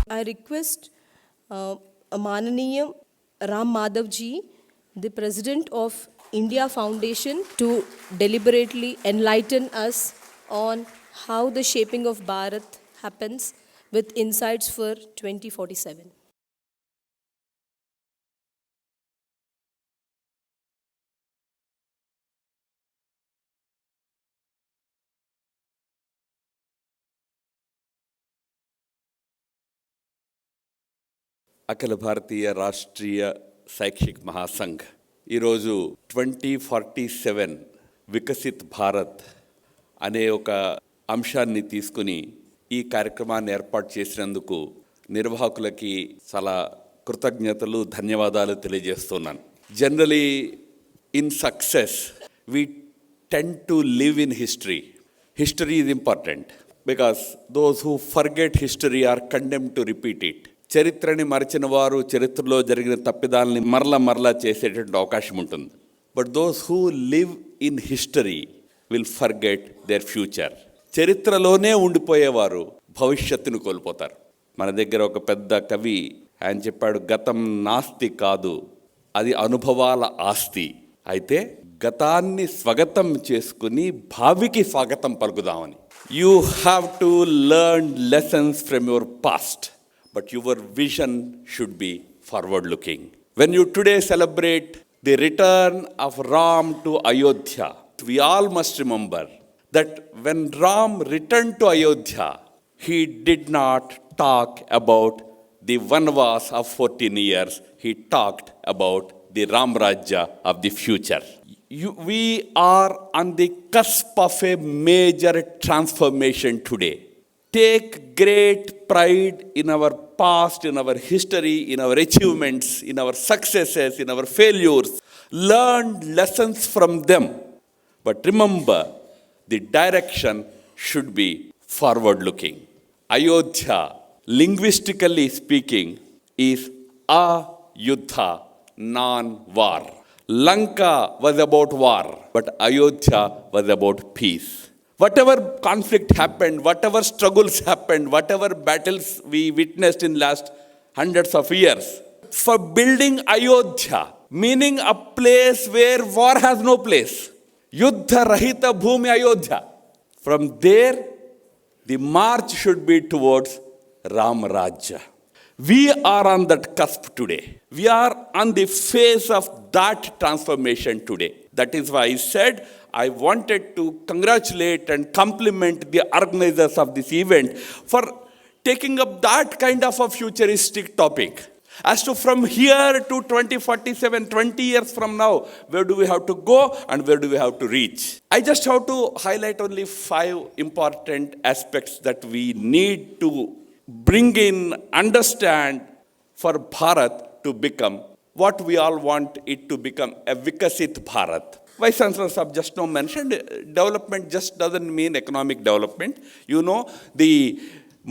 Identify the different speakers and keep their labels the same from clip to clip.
Speaker 1: I request Mananiya Ram Madhav ji, the President of India Foundation, to deliberately enlighten us on how the shaping of Bharat happens with insights for 2047.
Speaker 2: అఖిల భారతీయ రాష్ట్రీయ శైక్షిక్ మహాసంఘ్ ఈరోజు 2047 వికసిత్ భారత్ అనే ఒక అంశాన్ని తీసుకుని ఈ కార్యక్రమాన్ని ఏర్పాటు చేసినందుకు నిర్వాహకులకి చాలా కృతజ్ఞతలు ధన్యవాదాలు తెలియజేస్తున్నాను. Generally in success we tend to live in history. History is important because those who forget history are condemned to repeat it. చరిత్రని మరచిన వారు చరిత్రలో జరిగిన తప్పిదాలని మరలా చేసేటటువంటి అవకాశం ఉంటుంది. But those who live in history will forget their future. చరిత్రలోనే ఉండిపోయేవారు భవిష్యత్తును కోల్పోతారు. మన దగ్గర ఒక పెద్ద కవి ఆయన చెప్పాడు, గతం నాస్తి కాదు, అది అనుభవాల ఆస్తి. అయితే గతాన్ని స్వగతం చేసుకుని భావికి స్వాగతం పలుకుదామని. You have to learn lessons from your past, but your vision should be forward looking. When you today celebrate the return of Ram to Ayodhya, we all must remember that when Ram returned to Ayodhya, he did not talk about the Vanvas of 14 years. He talked about the Ram Rajya of the future. We are on the cusp of a major transformation today. Take great pride in our past, in our history, in our achievements, in our successes, in our failures. Learn lessons from them. But remember, the direction should be forward-looking. Ayodhya, linguistically speaking, is a-yuddha, non-war. Lanka was about war, but Ayodhya was about peace. Whatever conflict happened, whatever struggles happened, whatever battles we witnessed in last hundreds of years, for building Ayodhya, meaning a place where war has no place, Yuddha Rahita Bhumi Ayodhya. From there, the march should be towards Ram Rajya. We are on that cusp today. We are on the face of that transformation today. That is why I said I wanted to congratulate and compliment the organizers of this event for taking up that kind of a futuristic topic. As to from here to 2047, 20 years from now, where do we have to go and where do we have to reach? I just have to highlight only 5 important aspects that we need to bring in, understand for Bharat to become what we all want it to become, a Vikasit Bharat. Vice Chancellors have just now mentioned, development just doesn't mean economic development. You know, the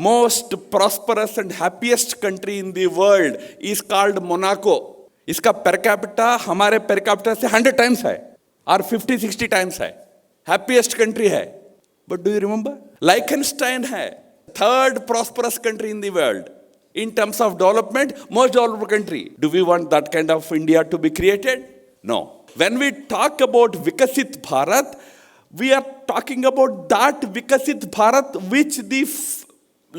Speaker 2: most prosperous and happiest country in the world is called Monaco. इसका per capita हमारे per capita से 100 times है और 50-60 times है. Happiest country है. But do you remember? Liechtenstein है. Third prosperous country in the world. In terms of development, most developed country. Do we want that kind of India to be created? No. When we talk about Vikasit Bharat, we are talking about that Vikasit Bharat which the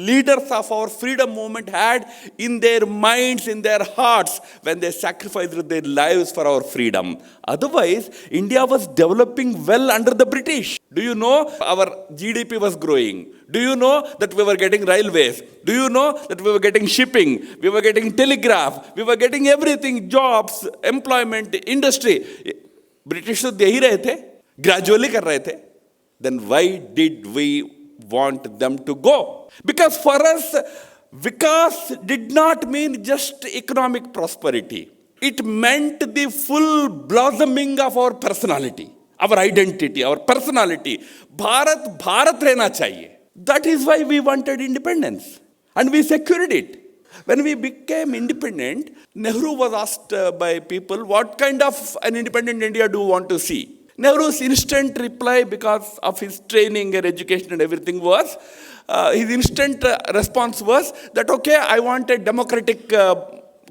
Speaker 2: leaders of our freedom movement had in their minds, in their hearts, when they sacrificed their lives for our freedom. Otherwise, India was developing well under the British. Do you know our GDP was growing? Do you know that we were getting railways? Do you know that we were getting shipping? We were getting telegraph. We were getting everything, jobs, employment, industry. British तो दे ही रहे थे, gradually कर रहे थे. Then why did we want them to go? Because for us, Vikas did not mean just economic prosperity. It meant the full blossoming of our personality, our identity, our personality. Bharat रहना चाहिए. That is why we wanted independence. And we secured it. When we became independent, Nehru was asked by people, what kind of an independent India do you want to see? Nehru's instant reply, because of his training and education and everything, was his instant response was that, okay, I want a democratic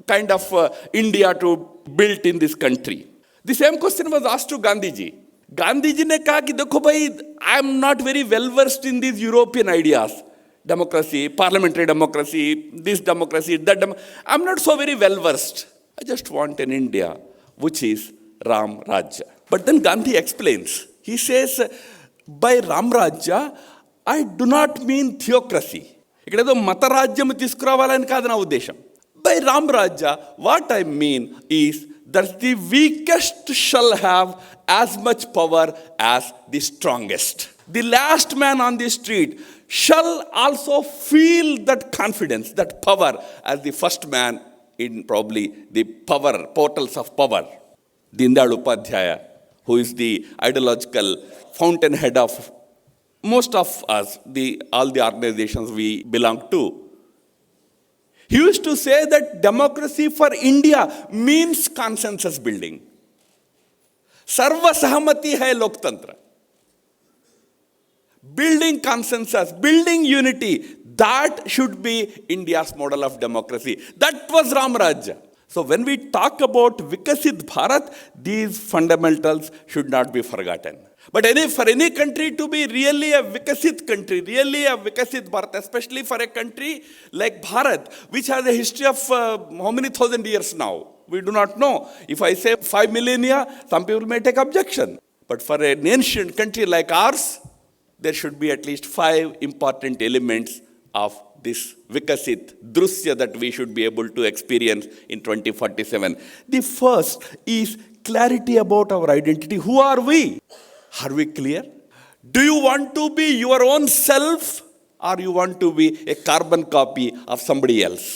Speaker 2: kind of India to build in this country. The same question was asked to Gandhiji. Gandhiji ने कहा कि देखो भाई, I am not very well versed in these European ideas, democracy, parliamentary democracy, this democracy, that I'm not so very well versed. I just want an India which is Ram Rajya. But then Gandhi explains. He says, by Ram Rajya, I do not mean theocracy. ఇక్కడ ఏదో మతరాజ్యం తీసుకురావాలని కాదు నా ఉద్దేశం. By Ram Rajya, what I mean is that the weakest shall have as much power as the strongest. The last man on the street shall also feel that confidence, that power, as the first man in probably the power, portals of power. Dindal Upadhyaya, who is the ideological fountainhead of most of us, all the organizations we belong to, he used to say that democracy for India means consensus building. Sarva Sahamati hai Loktantra. Building consensus, building unity, that should be India's model of democracy. That was Ram Rajya. So when we talk about Vikasit Bharat, these fundamentals should not be forgotten. But for any country to be really a Vikasit country, really a Vikasit Bharat, especially for a country like Bharat, which has a history of how many thousand years now? We do not know. If I say 5 millennia, some people may take objection. But for an ancient country like ours, there should be at least 5 important elements of this Vikasit Drusya that we should be able to experience in 2047. The first is clarity about our identity. Who are we? Are we clear? Do you want to be your own self, or you want to be a carbon copy of somebody else?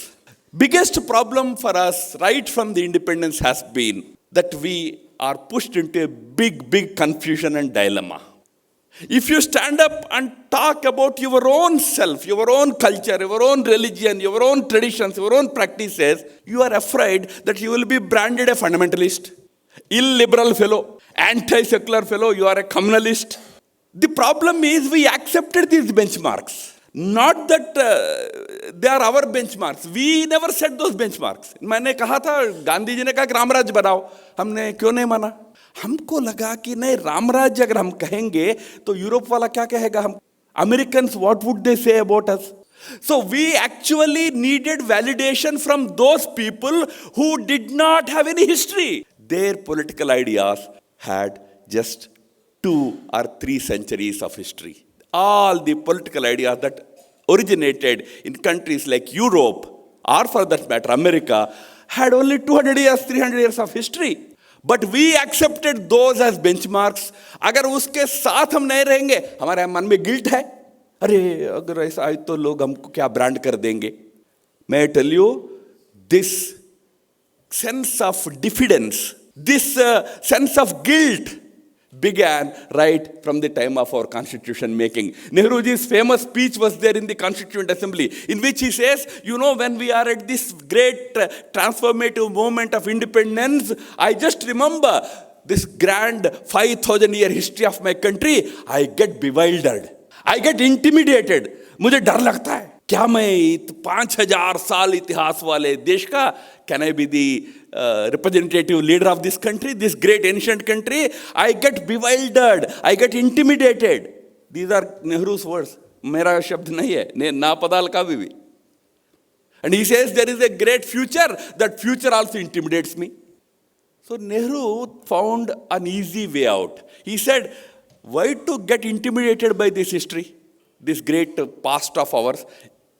Speaker 2: Biggest problem for us right from the independence has been that we are pushed into a big confusion and dilemma. If you stand up and talk about your own self, your own culture, your own religion, your own traditions, your own practices, you are afraid that you will be branded a fundamentalist, illiberal fellow, anti-secular fellow, you are a communalist. The problem is we accepted these benchmarks. Not that they are our benchmarks. We never set those benchmarks. मैंने कहा था, गांधी जी ने कहा कि रामराज्य बनाओ, हमने क्यों नहीं माना? हमको लगा कि नहीं, रामराज्य अगर हम कहेंगे तो यूरोप वाला क्या कहेगा? हम Americans, what would they say about us? So we actually needed validation from those people who did not have any history. Their political ideas had just 2 or 3 centuries of history. All the political ideas that originated in countries like Europe, or for that matter America, had only 200 years, 300 years of history. But we accepted those as benchmarks. अगर उसके साथ हम नहीं रहेंगे, हमारे मन में guilt है, अरे अगर ऐसा आए तो लोग हमको क्या ब्रांड कर देंगे. May I tell you, this sense of diffidence, this sense of guilt began right from the time of our constitution making. Nehruji's famous speech was there in the Constituent Assembly, in which he says, you know, when we are at this great transformative moment of independence, I just remember this grand 5,000-year history of my country. I get bewildered. I get intimidated. मुझे डर लगता है. क्या मैं 5,000 साल इतिहास वाले देश का, can I be the representative leader of this country, this great ancient country? I get bewildered. I get intimidated. These are Nehru's words. मेरा शब्द नहीं है, ना पदाल का भी. And he says there is a great future. That future also intimidates me. So Nehru found an easy way out. He said, why to get intimidated by this history, this great past of ours?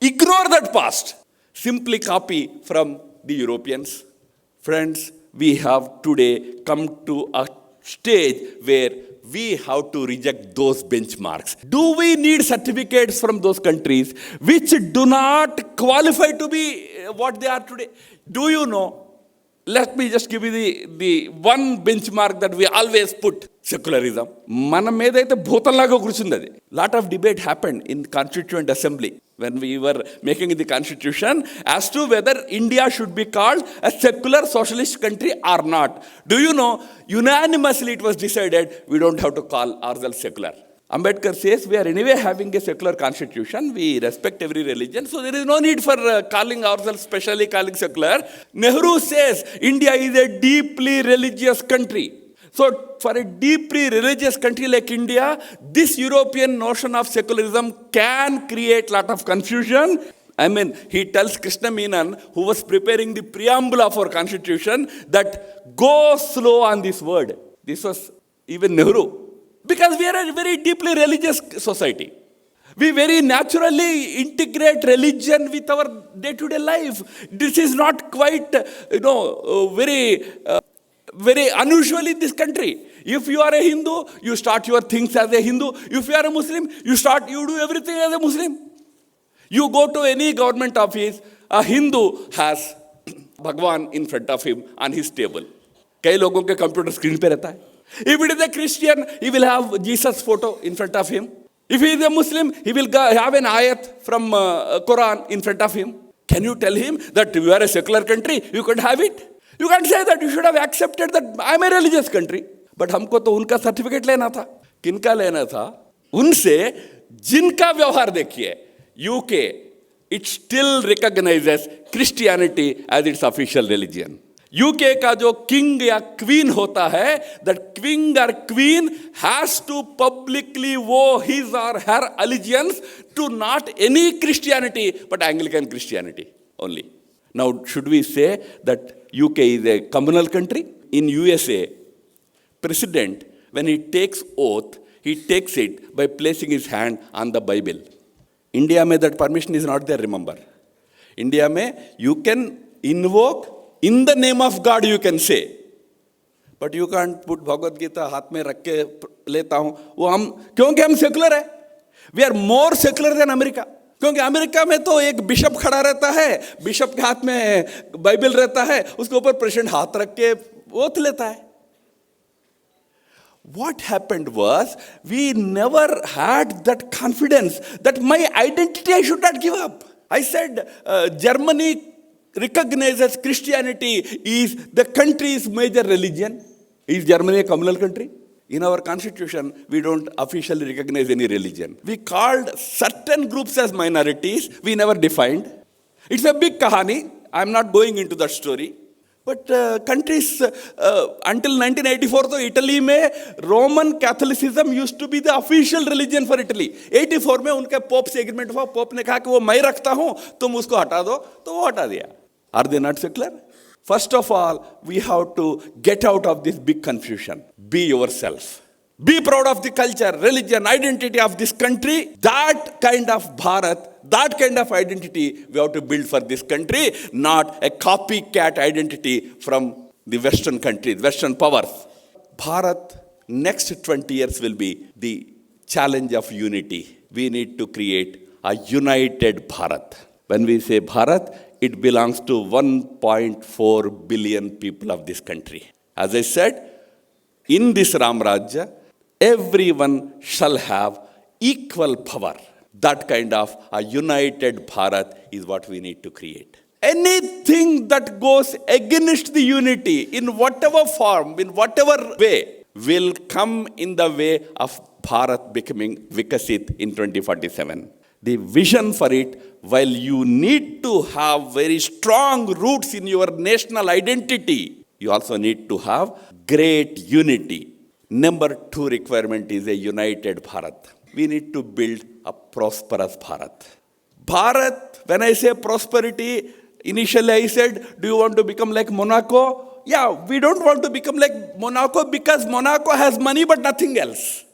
Speaker 2: Ignore that past. Simply copy from the Europeans. Friends, we have today come to a stage where we have to reject those benchmarks. Do we need certificates from those countries which do not qualify to be what they are today? Do you know, let me just give you the one benchmark that we always put, secularism. మన మీద అయితే భూతంలాగా కూర్చుంది అది. Lot of debate happened in Constituent Assembly when we were making the constitution as to whether India should be called a secular socialist country or not. Do you know, unanimously it was decided we don't have to call ourselves secular. Ambedkar says we are anyway having a secular constitution, we respect every religion, so there is no need for calling ourselves, specially calling secular. Nehru says India is a deeply religious country. So for a deeply religious country like India, this European notion of secularism can create lot of confusion. I mean, he tells Krishna Menon, who was preparing the preamble of our constitution, that go slow on this word. This was even Nehru. Because we are a very deeply religious society. We very naturally integrate religion with our day-to-day life. This is not quite, very unusual in this country. If you are a Hindu, you start your things as a Hindu. If you are a Muslim, you do everything as a Muslim. You go to any government office, a Hindu has Bhagwan in front of him on his table. कई लोगों के computer screen पे रहता है. If it is a Christian, he will have Jesus photo in front of him. If he is a Muslim, he will have an ayat from Quran in front of him. Can you tell him that you are a secular country, you could have it? You can't say that. You should have accepted that I am a religious country. But हमको तो उनका certificate लेना था. किनका लेना था? उनसे जिनका व्यवहार देखिए. UK, it still recognizes Christianity as its official religion. UK का जो किंग या क्वीन होता है, दैट किंग और क्वीन हैज टू पब्लिकली वो हिज और her allegiance to not any Christianity but Anglican Christianity only. Now should we say that UK is a communal country? In USA president, when he takes oath, he takes it by placing his hand on the Bible. India में that permission is not there, remember. India में you can invoke in the name of God, you can say, but you can't put Bhagavad Gita हाथ में रख के लेता हूँ. वो हम क्योंकि हम सेकुलर है. We are more secular than America. क्योंकि अमेरिका में तो एक बिशप खड़ा रहता है, बिशप के हाथ में बाइबल रहता है, उसके ऊपर प्रेसिडेंट हाथ रख के ओथ लेता है. What happened was, we never had that confidence that my identity I should not give up. I said, Germany recognizes Christianity is the country's major religion. Is Germany a communal country? In our constitution, we don't officially recognize any religion. We called certain groups as minorities. We never defined. It's a big kahani. I'm not going into that story. But countries until 1984 तो Italy में Roman Catholicism used to be the official religion for Italy. 84 में उनके pope से agreement हुआ. Pope ने कहा कि वो मैं रखता हूं, तुम उसको हटा दो, तो वो हटा दिया. Are they not secular? First of all we have to get out of this big confusion. Be yourself. Be proud of the culture, religion, identity of this country. That kind of Bharat, that kind of identity we have to build for this country, not a copycat identity from the Western countries, Western powers. Bharat, next 20 years will be the challenge of unity. We need to create a united Bharat. When we say Bharat, it belongs to 1.4 billion people of this country. As I said, in this Ram Rajya, everyone shall have equal power. That kind of a united Bharat is what we need to create. Anything that goes against the unity in whatever form, in whatever way, will come in the way of Bharat becoming Vikasit in 2047. The vision for it, while you need to have very strong roots in your national identity, you also need to have great unity. Number 2 requirement is a united Bharat. We need to build a prosperous Bharat. Bharat, when I say prosperity, initially I said, do you want to become like Monaco? Yeah, we don't want to become like Monaco because Monaco has money but nothing else.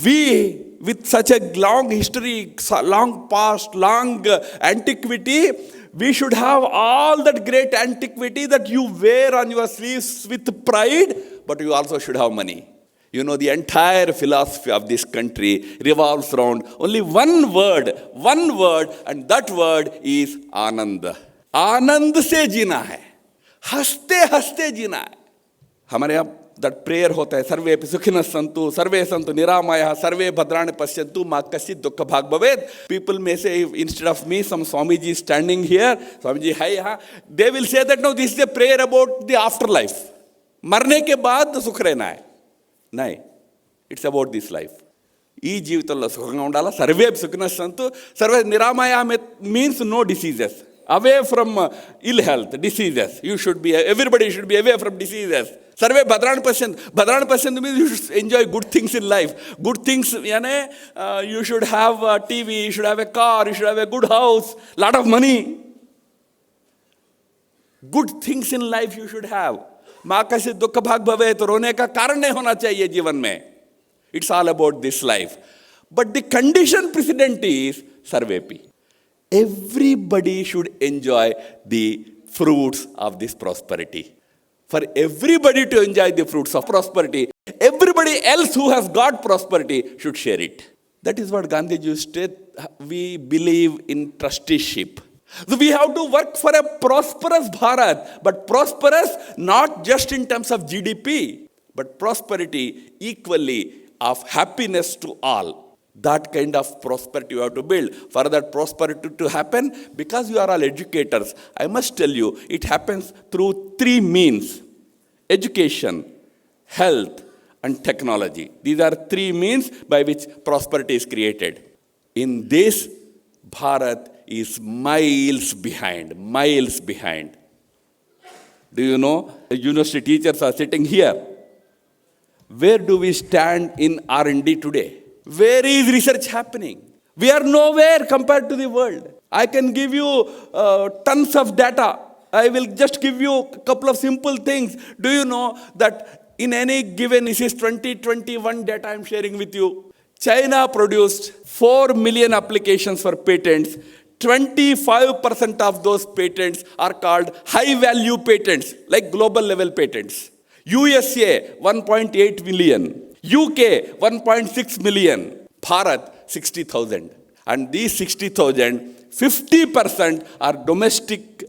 Speaker 2: We, with such a long history, long past, long antiquity, we should have all that great antiquity that you wear on your sleeves with pride, but you also should have money. You know, the entire philosophy of this country revolves around only one word, and that word is Anand. Anand से जीना है. हंसते हंसते जीना है। हमारे यहाँ that prayer होता है, सर्वे सुखिनः सन्तु सर्वे सन्तु निरामयाः सर्वे भद्राणि पश्यन्तु मा कश्चित् दुःख भाग भवेत्. People may say, instead of me, some Swamiji is standing here, Swamiji hai यहाँ, they will say that no, this is a prayer about the afterlife. मरने के बाद सुख रहना है. नहीं, it's about this life. ఈ జీవితంలో సుఖంగా ఉండాలా. Survey సుఖినః Santhu survey నిరామయः means no diseases. Away from ill health, diseases. You should be, everybody should be away from diseases. Sarve bhadrani pasyantu. Bhadrani pasyantu means you should enjoy good things in life. Good things, you should have a TV, you should have a car, you should have a good house, lot of money. Good things in life you should have. माँ कश्चित् दुःख भाग भवे, तो रोने का कारण नहीं होना चाहिए जीवन में. It's all about this life. But the condition precedent is sarvepi. Everybody should enjoy the fruits of this prosperity. For everybody to enjoy the fruits of prosperity, everybody else who has got prosperity should share it. That is what Gandhi used to say. We believe in trusteeship. So we have to work for a prosperous Bharat, but prosperous not just in terms of GDP, but prosperity equally of happiness to all. That kind of prosperity you have to build. For that prosperity to happen, because you are all educators, I must tell you, it happens through three means: education, health, and technology. These are three means by which prosperity is created. In this, Bharat is miles behind, miles behind. Do you know, university teachers are sitting here. Where do we stand in R&D today? Where is research happening? We are nowhere compared to the world. I can give you tons of data. I will just give you a couple of simple things. Do you know that in any given, this is 2021 data I am sharing with you. China produced 4 million applications for patents. 25% of those patents are called high-value patents, like global level patents. USA, 1.8 million. UK, 1.6 million. Bharat, 60,000. And these 60,000, 50% are domestic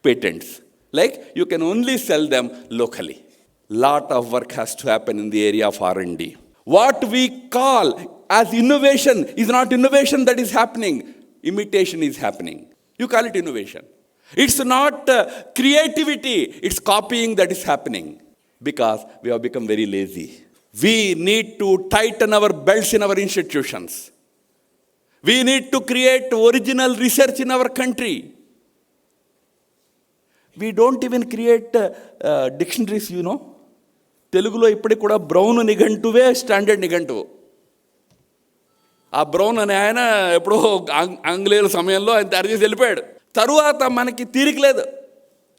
Speaker 2: patents. Like you can only sell them locally. Lot of work has to happen in the area of R&D. What we call as innovation is not innovation that is happening. Imitation is happening. You call it innovation. It's not creativity, it's copying that is happening. Because we have become very lazy. We need to tighten our belts in our institutions. We need to create original research in our country. We don't even create dictionaries, you know. తెలుగులో ఇప్పటికి కూడా brown నిఘంటువే standard నిఘంటువు. ఆ brown అనే ఆయన ఎప్పుడో ఆంగ్లేయుల సమయంలో ఆయన తయారు చేసి వెళ్ళిపోయాడు. తరువాత మనకి తీరిక లేదు.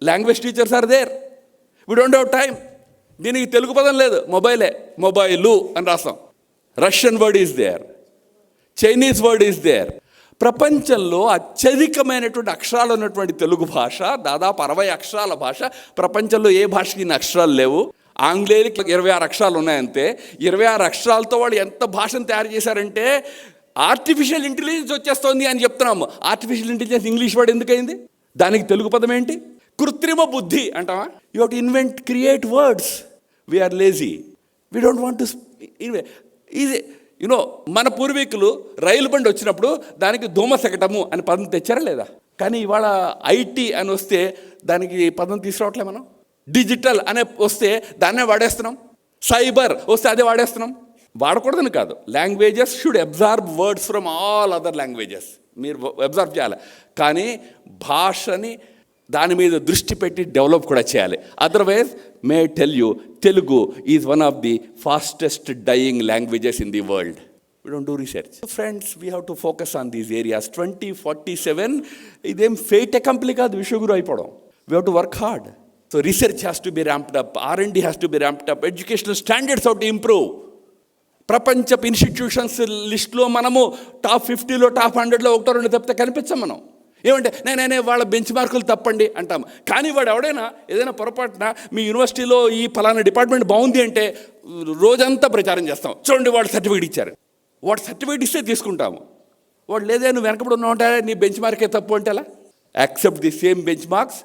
Speaker 2: Language teachers are there. We don't have time. దీనికి తెలుగు పదం లేదు. మొబైలు అని రాస్తాం. Russian word is there, Chinese word is there. ప్రపంచంలో అత్యధికమైనటువంటి అక్షరాలు ఉన్నటువంటి తెలుగు భాష, దాదాపు 60 అక్షరాల భాష. ప్రపంచంలో ఏ భాషకి ఇన్ని అక్షరాలు లేవు. ఆంగ్లేయులకి 26 అక్షరాలు ఉన్నాయంతే. 26 అక్షరాలతో వాళ్ళు ఎంత భాషను తయారు చేశారంటే ఆర్టిఫిషియల్ ఇంటెలిజెన్స్ వచ్చేస్తోంది అని చెప్తున్నాము. ఆర్టిఫిషియల్ ఇంటెలిజెన్స్ ఇంగ్లీష్ వర్డ్ ఎందుకైంది? దానికి తెలుగు పదం ఏంటి? కృత్రిమ బుద్ధి అంటావా? You have to invent, create words. We're lazy. We don't want to easy. You know, మన పూర్వీకులు రైలు బండి వచ్చినప్పుడు దానికి ధూమశకటము అని పదం తెచ్చారా లేదా? కానీ ఇవాళ ఐటీ అని వస్తే దానికి పదం తీసుకురావట్లే మనం. డిజిటల్ అనే వస్తే దాన్నే వాడేస్తున్నాం. సైబర్ వస్తే అదే వాడేస్తున్నాం. వాడకూడదని కాదు. Languages should absorb words from all other languages. మీరు అబ్జర్వ్ చేయాలి. కానీ భాషని దాని మీద దృష్టి పెట్టి డెవలప్ కూడా చేయాలి. Otherwise may tell you, Telugu is one of the fastest dying languages in the world. We don't do research. Friends, we have to focus on these areas. 2047 ఇదేం ఫెయిట్ అకంప్లీ కాదు విశ్వగురు అయిపోవడం. We have to work hard. So research has to be ramped up, R&D has to be ramped up, educational standards have to improve. ప్రపంచపు institutions లిస్టులో మనము top 50లో top 100లో 1-2 తప్పితే కనిపించాం మనం. ఏమంటే నేనే వాళ్ళ బెంచ్ మార్కులు తప్పండి అంటాము. కానీ వాడు ఎవడైనా ఏదైనా పొరపాటున మీ యూనివర్సిటీలో ఈ ఫలానా డిపార్ట్మెంట్ బాగుంది అంటే రోజంతా ప్రచారం చేస్తాం. చూడండి వాడు సర్టిఫికేట్ ఇచ్చారు. వాడు సర్టిఫికేట్ ఇస్తే తీసుకుంటాము. వాడు లేదే నువ్వు వెనకబడి ఉన్నావు, నీ బెంచ్ మార్కే తప్పు అంటే ఎలా? Accept the same bench marks,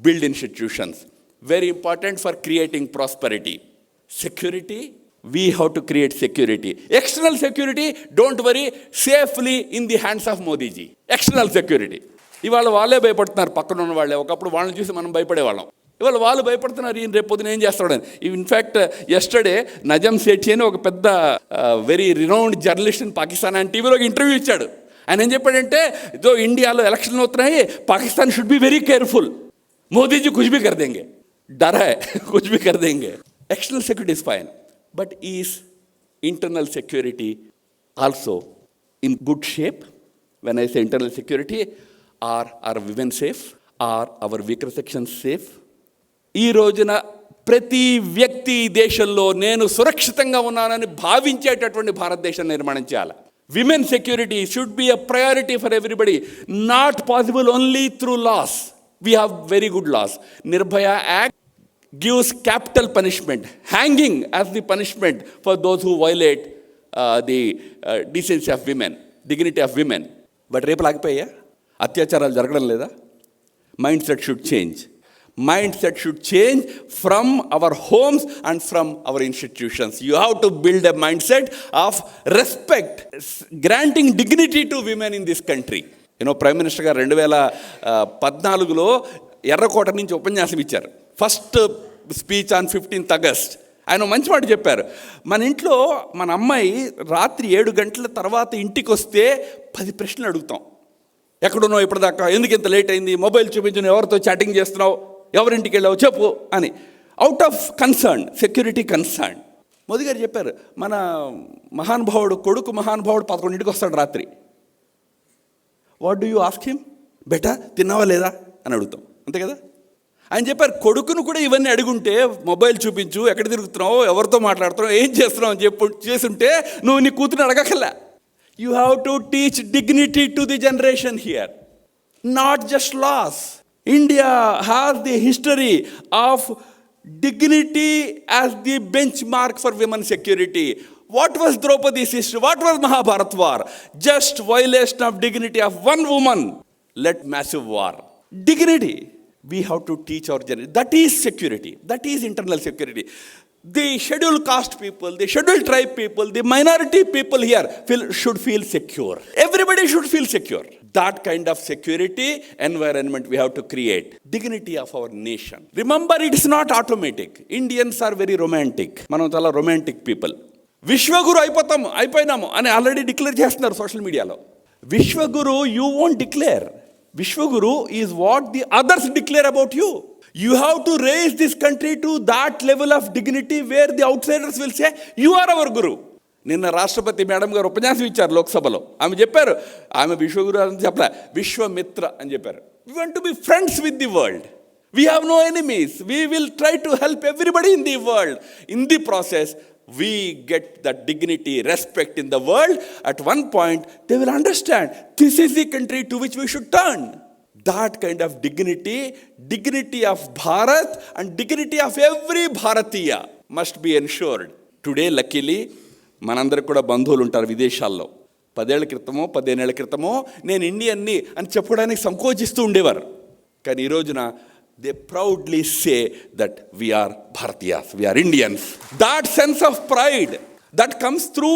Speaker 2: build institutions. very important for creating prosperity. Security, we have to create security. External security, don't worry, safely in the hands of Modi ji. External security. ఇవాళ వాళ్ళే భయపడుతున్నారు, పక్కన ఉన్న వాళ్ళే. ఒకప్పుడు వాళ్ళని చూసి మనం భయపడేవాళ్ళం. ఇవాళ వాళ్ళు భయపడుతున్నారు, ఈయన రేపు పొద్దున ఏం చేస్తాడని. ఇన్ఫ్యాక్ట్ ఎస్టర్డే నజం సేఠి అని ఒక పెద్ద very renowned journalist in Pakistan ఆయన టీవీలో ఇంటర్వ్యూ ఇచ్చాడు. ఆయన ఏం చెప్పాడంటే, ఇదో ఇండియాలో ఎలక్షన్లు అవుతున్నాయి, Pakistan should be very careful, Modiji కుछ भी कर देंगे, डर है कुछ भी कर देंगे. External security is fine, but is internal security also in good shape? When I say internal security, are our women safe? Are our weaker sections safe? ఈ రోజున ప్రతి వ్యక్తి దేశంలో నేను సురక్షితంగా ఉన్నానని భావించేటటువంటి భారతదేశం నిర్మాణం చేయాలి. Women security should be a priority for everybody, not possible only through laws. We have very good laws. Nirbhaya act gives capital punishment, hanging as the punishment for those who violate the decency of women, dignity of women. But రేపు లాగిపోయా, అత్యాచారాలు జరగడం లేదా? Mind set should change. Mind set should change from our homes and from our institutions. You have to build a mind set of respect, granting dignity to women in this country. Prime minister గారు 2014లో ఎర్రకోట నుంచి ఉపన్యాసం ఇచ్చారు. First speech on 15th August. ఆయన మంచి మాట చెప్పారు. మన ఇంట్లో మన అమ్మాయి రాత్రి 7 గంటల తర్వాత ఇంటికి వస్తే 10 ప్రశ్నలు అడుగుతాం. ఎక్కడున్నావు ఇప్పటిదాకా, ఎందుకు ఇంత లేట్ అయింది, మొబైల్ చూపించు, ఎవరితో చాటింగ్ చేస్తున్నావు, ఎవరింటికి వెళ్ళావు చెప్పు అని. Out of concern, security concern. Modi గారు చెప్పారు, మన కొడుకు మహానుభావుడు 11ంటికి వస్తాడు రాత్రి. What do you ask him? Beta తిన్నావా లేదా అని అడుగుతాం, అంతే కదా. ఆయన చెప్పారు, కొడుకును కూడా ఇవన్నీ అడుగుంటే, మొబైల్ చూపించు, ఎక్కడ తిరుగుతున్నావు, ఎవరితో మాట్లాడుతున్నావు, ఏం చేస్తున్నావు అని చేసుంటే నువ్వు నీ కూతురు అడగకల్లా. You have to teach dignity to the generation here, not just laws. India has the history of dignity as the benchmark for women's security. What was Draupadi's history? What was Mahabharat war? Just violation of dignity of one woman led massive war. Dignity. We have to teach our generation. That is security. That is internal security. The scheduled caste people, the scheduled tribe people, the minority people here should feel secure. Everybody should feel secure. That kind of security environment we have to create. Dignity of our nation. Remember, it is not automatic. Indians are very romantic. మనం చాలా romantic people. Vishwaguru అయిపోయినాము అని already declare చేస్తున్నారు social మీడియాలో. Vishwaguru you won't declare. Vishwaguru is what the others declare about you. You have to raise this country to that level of dignity where the outsiders will say, you are our guru. నిన్న రాష్ట్రపతి madam గారు ఉపన్యాసం ఇచ్చారు లోక్సభలో. ఆమె చెప్పారు, ఆమె విశ్వగురు అని చెప్పలే, విశ్వమిత్ర అని చెప్పారు. We want to be friends with the world. We have no enemies. We will try to help everybody in the world. In the process, we get that dignity, respect in the world. At one point, they will understand this is the country to which we should turn. That kind of dignity of Bharat and dignity of every Bharatiya must be ensured. Today, luckily, మనందరికి కూడా బంధువులు ఉంటారు విదేశాల్లో. 10 ఏళ్ల క్రితమో 15 ఏళ్ల క్రితమో నేను ఇండియన్ని అని చెప్పడానికి సంకోచిస్తూ ఉండేవారు. కానీ ఈ రోజున they proudly say that we are Bharatiyas, we are Indians. That sense of pride that comes through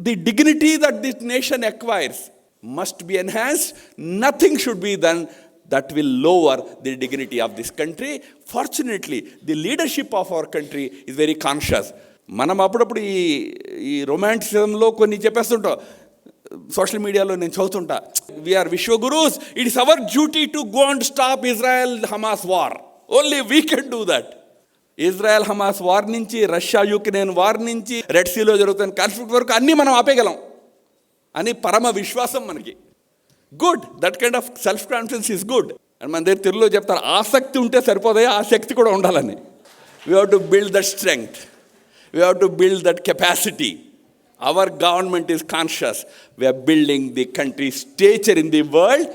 Speaker 2: the dignity that this nation acquires must be enhanced. Nothing should be done that will lower the dignity of this country. Fortunately, the leadership of our country is very conscious. మనం అప్పుడప్పుడు ఈ రొమాంటిసిజంలో కొన్ని చెప్పేస్తుంటాం. Social మీడియాలో నేను చదువుతుంటా, we're Vishwagurus, it is our duty to go and stop Israel Hamas war. Only we can do that. Israel Hamas war నుంచి, Russia Ukraine war నుంచి, red సీలో జరుగుతున్న కాన్ఫ్లిక్ట్ వరకు అన్నీ మనం ఆపేయగలం అని పరమ విశ్వాసం మనకి. Good, that kind of self confidence is good. And మన దగ్గర తెలుగులో చెప్తారు, ఆసక్తి ఉంటే సరిపోతాయి, ఆ శక్తి కూడా ఉండాలని. We have to build that strength, we have to build that capacity. Our government is conscious. We are building the country stature in the world.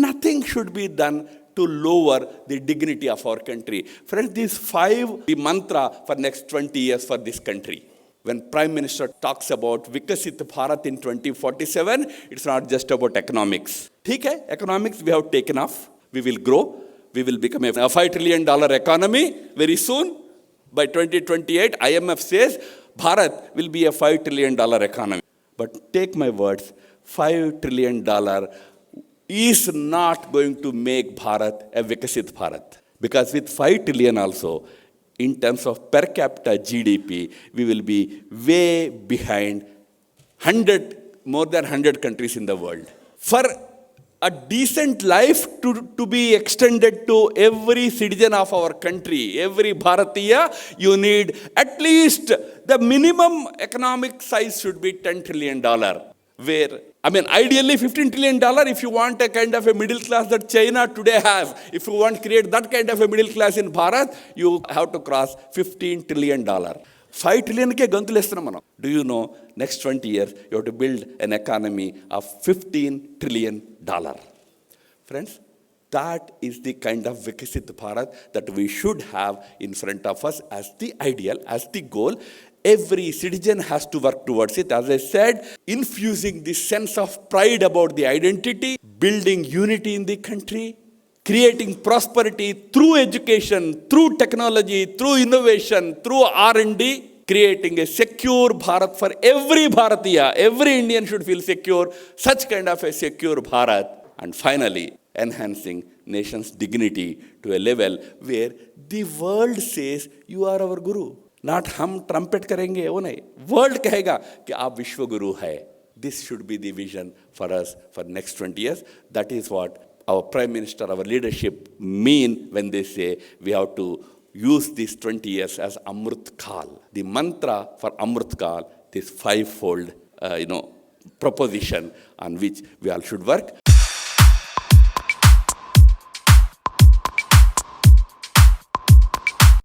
Speaker 2: Nothing should be done to lower the dignity of our country. Friends, these 5 the mantra for next 20 years for this country. When Prime Minister talks about Vikasit Bharat in 2047, it's not just about economics. Okay, economics we have taken off, we will grow, we will become a $5 trillion economy very soon. By 2028, IMF says Bharat will be a $5 trillion economy. But take my words, $5 trillion is not going to make Bharat a Vikasit Bharat. Because with 5 trillion also, in terms of per capita GDP, we will be way behind more than 100 countries in the world. For a decent life to be extended to every citizen of our country, every Bharatiya, you need at least the minimum economic size should be $10 trillion. Where, ideally $15 trillion if you want a kind of a middle class that China today has. If you want to create that kind of a middle class in Bharat, you have to cross $15 trillion. 5 trillion ke gantulestunam manam. Do you know, next 20 years, you have to build an economy of $15 trillion. Friends, that is the kind of Vikasit Bharat that we should have in front of us as the ideal, as the goal. Every citizen has to work towards it. As I said, infusing this sense of pride about the identity, building unity in the country, creating prosperity through education, through technology, through innovation, through R&D, creating a secure Bharat for every Bharatiya. Every Indian should feel secure, such kind of a secure Bharat. And finally, enhancing nation's dignity to a level where the world says, you are our Guru. Not हम trumpet करेंगे वो नहीं. World कहेगा कि आप विश्व गुरु है. This should be the vision for us for next 20 years. That is what our Prime Minister, our leadership mean when they say we have to use these 20 years as Amrit Kal. The mantra for Amrit Kal, this five-fold, proposition on which we all should work.